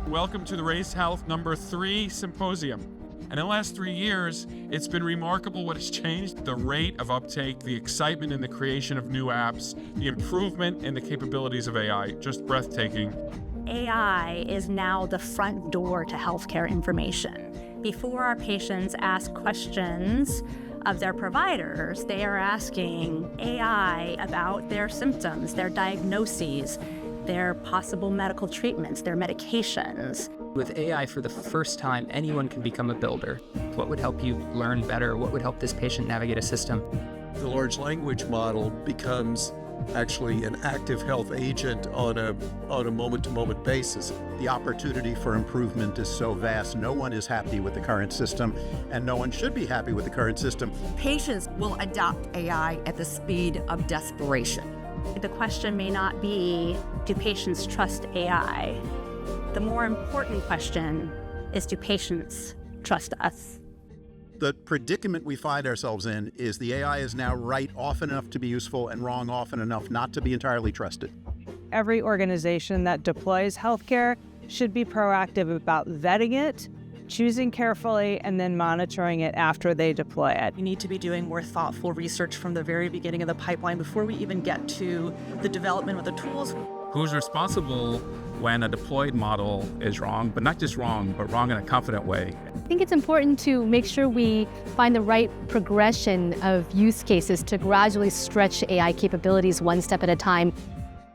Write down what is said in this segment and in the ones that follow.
Welcome to the RAISE Health number 3 Symposium. And in the last 3 years, it's been remarkable what has changed: the rate of uptake, the excitement in the creation of new apps, the improvement in the capabilities of AI, just breathtaking. AI is now the front door to healthcare information. Before our patients ask questions of their providers, they are asking AI about their symptoms, their diagnoses, their possible medical treatments, their medications. With AI, for the first time, anyone can become a builder. What would help you learn better? What would help this patient navigate a system? The large language model becomes actually an active health agent on a moment-to-moment basis. The opportunity for improvement is so vast. No one is happy with the current system, and no one should be happy with the current system. Patients will adopt AI at the speed of desperation. The question may not be, do patients trust AI? The more important question is, do patients trust us? The predicament we find ourselves in is the AI is now right often enough to be useful and wrong often enough not to be entirely trusted. Every organization that deploys healthcare should be proactive about vetting it, choosing carefully, and then monitoring it after they deploy it. We need to be doing more thoughtful research from the very beginning of the pipeline before we even get to the development of the tools. Who's responsible when a deployed model is wrong, but not just wrong, but wrong in a confident way? I think it's important to make sure we find the right progression of use cases to gradually stretch AI capabilities one step at a time.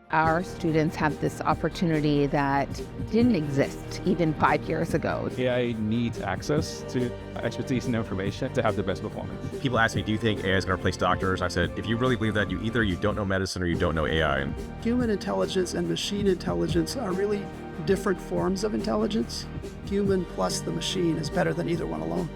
Our students have this opportunity that didn't exist even 5 years ago. AI needs access to expertise and information to have the best performance. People ask me, do you think AI is going to replace doctors? I said, if you really believe that, either you don't know medicine or you don't know AI. Human intelligence and machine intelligence are really different forms of intelligence. Human plus the machine is better than either one alone.